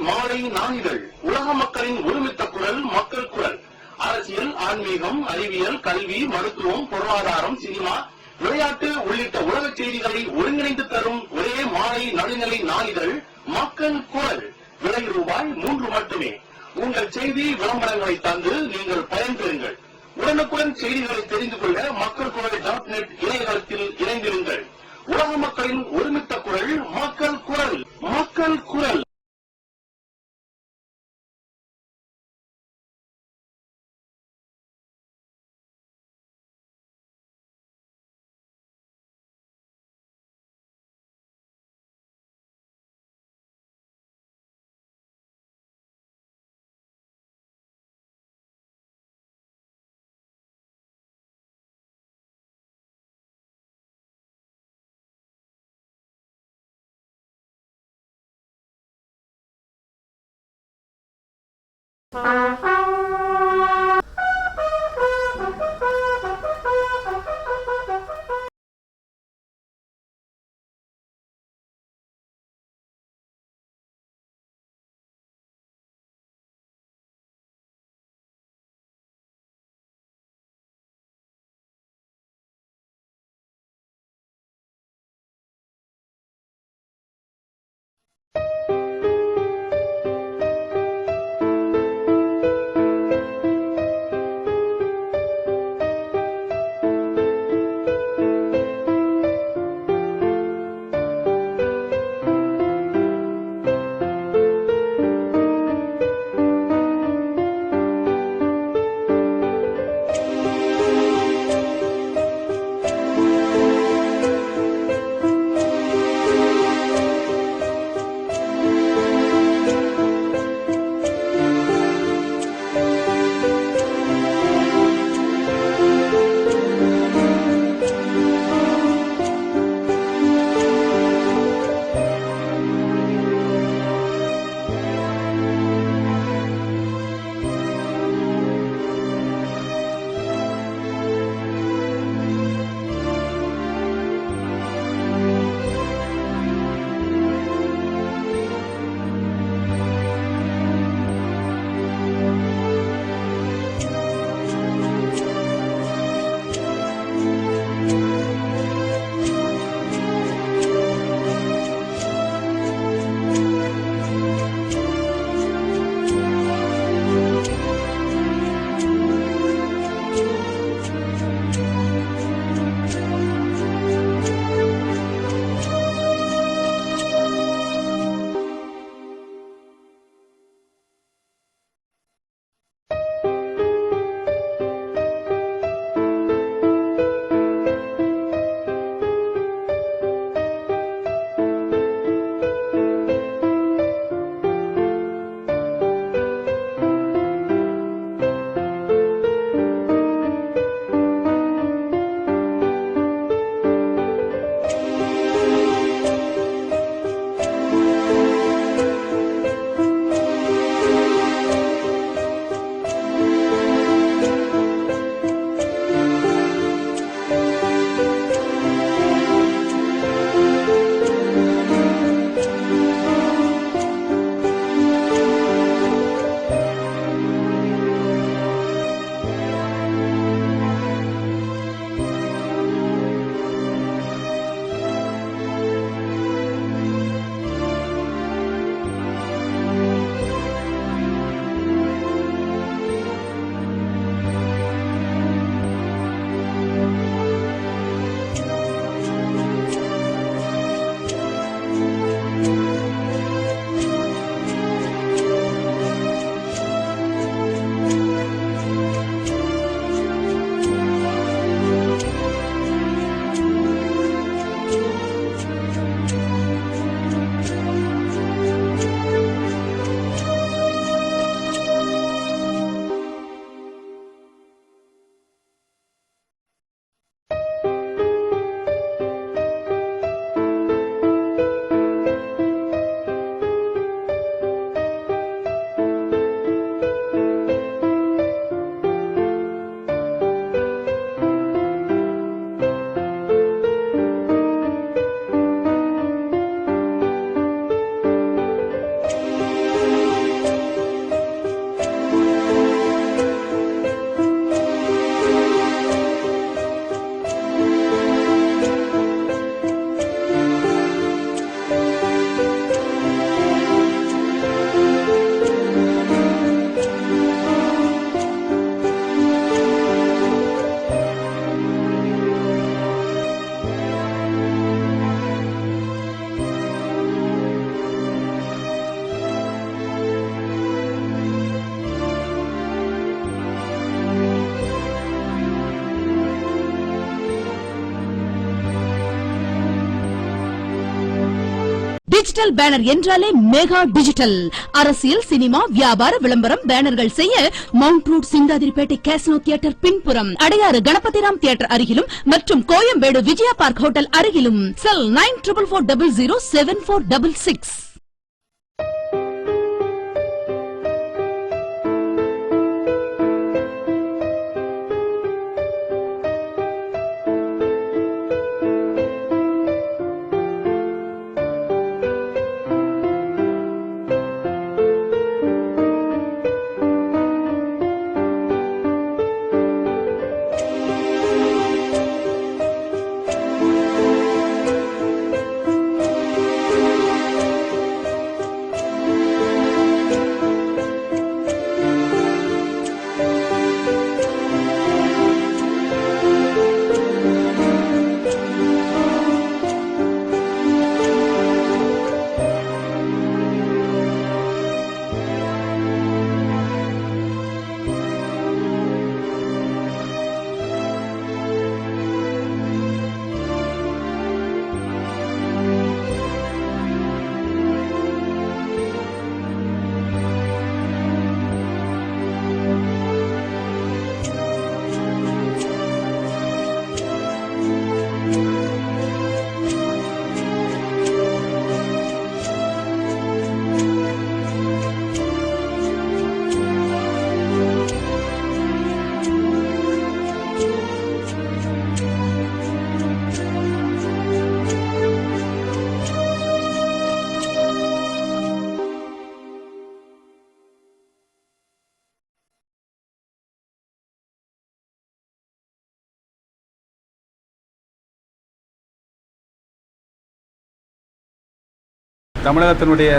மாலை நாளிதழ் உலக மக்களின் ஒருமித்த குரல், மக்கள் குரல். அரசியல், ஆன்மீகம், அறிவியல், கல்வி, மருத்துவம், பொருளாதாரம், சினிமா, விளையாட்டு உள்ளிட்ட உலக செய்திகளை ஒருங்கிணைந்து தரும் ஒரே மாலை நடுநிலை நாளிதழ் மக்கள் குரல். விலை ரூபாய் 3 மட்டுமே. உங்கள் செய்தி விளம்பரங்களை தந்து நீங்கள் பயன்பெறுங்கள். உடனுக்குடன் செய்திகளை தெரிந்து கொள்ள மக்கள் குரல் .net இணையதளத்தில் இணைந்திருங்கள். உலக மக்களின் ஒருமித்த குரல், மக்கள் குரல். மக்கள் குரல். டிஜிட்டல் பேனர் என்றாலே மெகா டிஜிட்டல். அரசியல், சினிமா, வியாபார விளம்பரம் பேனர்கள் செய்ய mount road Chintadripet casino theatre பின்புறம், அடையாறு கணபதிராம் தியேட்டர் அருகிலும் மற்றும் கோயம்பேடு விஜயா பார்க் ஹோட்டல் அருகிலும். செல் 9444007466. தமிழகத்தினுடைய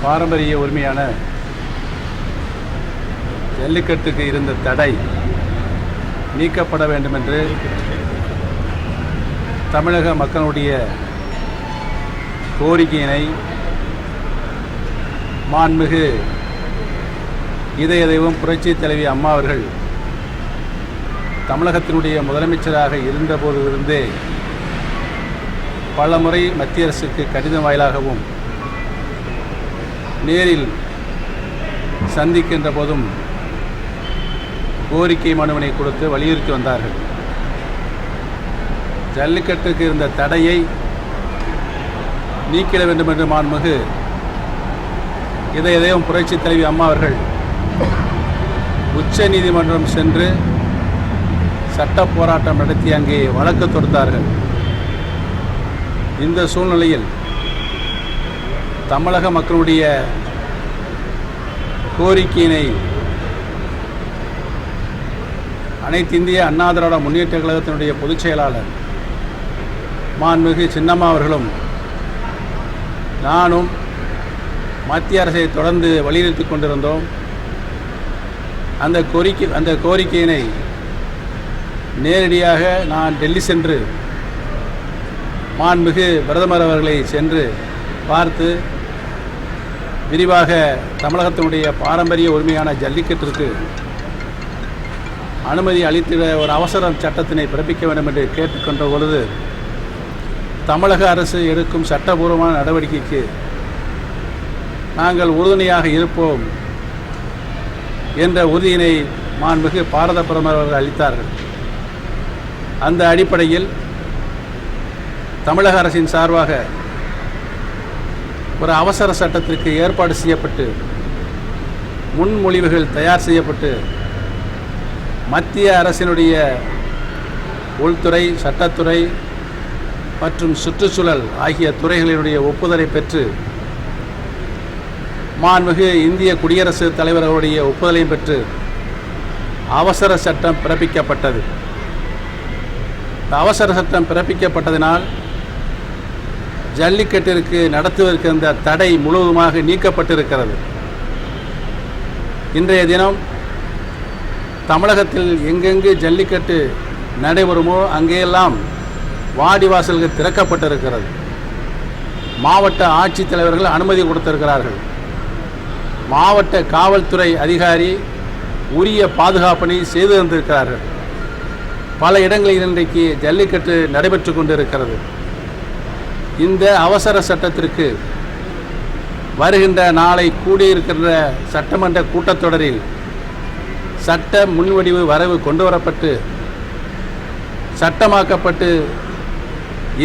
பாரம்பரிய உரிமையான ஜல்லிக்கட்டுக்கு இருந்த தடை நீக்கப்பட வேண்டும் என்று தமிழக மக்களுடைய கோரிக்கையினை மாண்புமிகு இதய தெய்வம் புரட்சி தலைவி அம்மா அவர்கள் தமிழகத்தினுடைய முதலமைச்சராக இருந்தபோதிலிருந்தே பல முறை மத்திய அரசுக்கு கடிதம் வாயிலாகவும் நேரில் சந்திக்கின்ற போதும் கோரிக்கை மனுவினை கொடுத்து வலியுறுத்தி வந்தார்கள். ஜல்லிக்கட்டுக்கு இருந்த தடையை நீக்கிட வேண்டும் என்று மாண்புமிகு இதய தெய்வம் புரட்சி தலைவி அம்மா அவர்கள் உச்ச நீதிமன்றம் சென்று சட்ட போராட்டம் நடத்தி அங்கே வழக்கு தொடுத்தார்கள். இந்த சூழ்நிலையில் தமிழக மக்களுடைய கோரிக்கையினை அனைத்து இந்திய அண்ணா திராவிட முன்னேற்ற கழகத்தினுடைய பொதுச் செயலாளர் மாண்புமிகு சின்னம்மா அவர்களும் நானும் மத்திய அரசை தொடர்ந்து வலியுறுத்தி கொண்டிருந்தோம். அந்த கோரிக்கையினை நேரடியாக நான் டெல்லி சென்று மாண்புமிகு பிரதமர் அவர்களை சென்று பார்த்து விரிவாக தமிழகத்தினுடைய பாரம்பரிய உரிமையான ஜல்லிக்கட்டிற்கு அனுமதி அளித்திட ஒரு அவசர சட்டத்தினை பிறப்பிக்க வேண்டும் என்று கேட்டுக்கொண்ட பொழுது தமிழக அரசு எடுக்கும் சட்டபூர்வமான நடவடிக்கைக்கு நாங்கள் உறுதுணையாக இருப்போம் என்ற உறுதியினை மாண்புமிகு பாரத பிரதமர் அவர்கள் அளித்தார்கள். அந்த அடிப்படையில் தமிழக அரசின் சார்பாக ஒரு அவசர சட்டத்திற்கு ஏற்பாடு செய்யப்பட்டு முன்மொழிவுகள் தயார் செய்யப்பட்டு மத்திய அரசினுடைய உள்துறை, சட்டத்துறை மற்றும் சுற்றுச்சூழல் ஆகிய துறைகளினுடைய ஒப்புதலை பெற்று மாண்புமிகு இந்திய குடியரசுத் தலைவர் அவருடைய ஒப்புதலையும் பெற்று அவசர சட்டம் பிறப்பிக்கப்பட்டது. அவசர சட்டம் பிறப்பிக்கப்பட்டதினால் ஜல்லிக்கட்டிற்கு நடத்துவதற்கு அந்த தடை முழுவதுமாக நீக்கப்பட்டிருக்கிறது. இன்றைய தினம் தமிழகத்தில் எங்கெங்கு ஜல்லிக்கட்டு நடைபெறுமோ அங்கேயெல்லாம் வாடிவாசல்கள் திறக்கப்பட்டிருக்கிறது. மாவட்ட ஆட்சித்தலைவர்கள் அனுமதி கொடுத்திருக்கிறார்கள். மாவட்ட காவல்துறை அதிகாரி உரிய பாதுகாப்பினை செய்து தந்திருக்கிறார்கள். பல இடங்களில் இன்றைக்கு ஜல்லிக்கட்டு நடைபெற்று கொண்டிருக்கிறது. இந்த அவசர சட்டத்திற்கு வருகின்ற நாளை கூடியிருக்கின்ற சட்டமன்ற கூட்டத்தொடரில் சட்ட முன்வடிவு வரவு கொண்டு வரப்பட்டு சட்டமாக்கப்பட்டு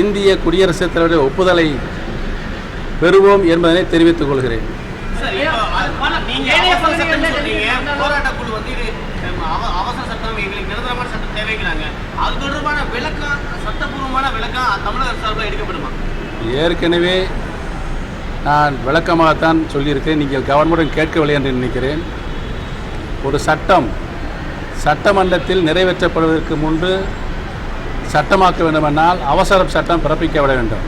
இந்திய குடியரசுத் தலைவருடைய ஒப்புதலை பெறுவோம் என்பதனை தெரிவித்துக் கொள்கிறேன். அவசர சட்டம் எங்களுக்கு நிரந்தரமான சட்டம் தேவைங்கிறாங்க. அது தொடர்பான விளக்கம், சட்டப்பூர்வமான விளக்கம் தமிழக அரசு சார்பில் எடுக்கப்படுமா? ஏற்கனவே நான் விளக்கமாகத்தான் சொல்லியிருக்கேன். நீங்கள் கவர்மெண்ட் கேட்கவில்லை என்று நினைக்கிறேன். ஒரு சட்டம் சட்டமன்றத்தில் நிறைவேற்றப்படுவதற்கு முன்பு சட்டமாக்க வேண்டுமென்றால் அவசர சட்டம் பிறப்பிக்கப்பட வேண்டும்.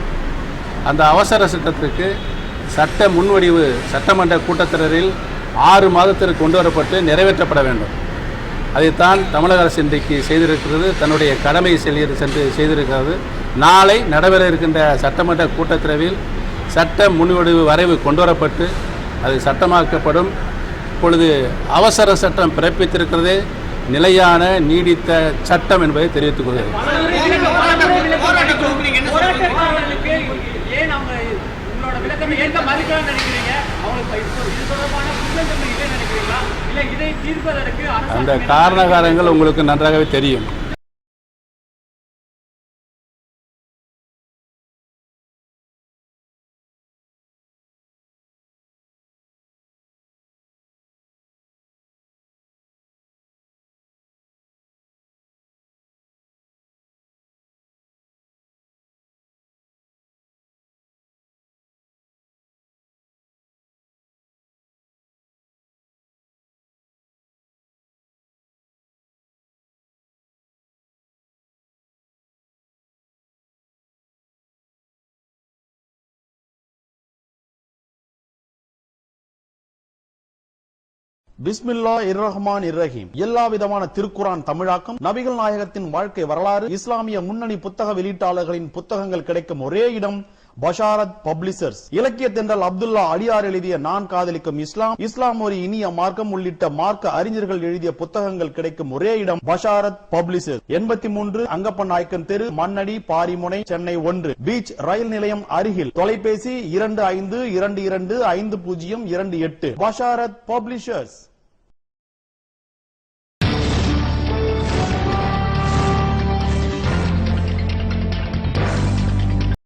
அந்த அவசர சட்டத்திற்கு சட்ட முன்வடிவு சட்டமன்ற கூட்டத்தொடரில் 6 மாதத்திற்கு கொண்டு வரப்பட்டு நிறைவேற்றப்பட வேண்டும். அதைத்தான் தமிழக அரசு இன்றைக்கு செய்திருக்கிறது. தன்னுடைய கடமை சென்று செய்திருக்கிறது. நாளை நடைபெற இருக்கின்ற சட்டமன்ற கூட்டத்தொடரில் சட்ட முன்வடிவு வரைவு கொண்டு வரப்பட்டு அது சட்டமாக்கப்படும். இப்பொழுது அவசர சட்டம் பிறப்பித்திருக்கிறது நிலையான நீடித்த சட்டம் என்பதை தெரிவித்துக் கொள்கிறேன். அந்த காரணங்கள் உங்களுக்கு நன்றாகவே தெரியும். பிஸ்மில்லா இர்ரஹ்மான் இர்ரஹீம். எல்லா விதமான திருக்குரான் தமிழாக்கம், நபிகள் நாயகத்தின் வாழ்க்கை வரலாறு, இஸ்லாமிய முன்னணி புத்தக வெளியீட்டாளர்களின் புத்தகங்கள் கிடைக்கும் ஒரே இடம் பஷாரத் பப்ளிஷர்ஸ். இலக்கிய தென்றல் அப்துல்லா அடியார் எழுதிய நான் காதலிக்கும் இஸ்லாம், இஸ்லாம் ஒரு இனிய மார்க்கம் உள்ளிட்ட மார்க்க அறிஞர்கள் எழுதிய புத்தகங்கள் கிடைக்கும் ஒரே இடம் பஷாரத் பப்ளிஷர்ஸ். 83 அங்கப்பன் நாயக்கன் தெரு, மண்ணடி, பாரிமுனை, சென்னை 1, பீச் ரயில் நிலையம் அருகில். தொலைபேசி 25225028. Basharat publishers.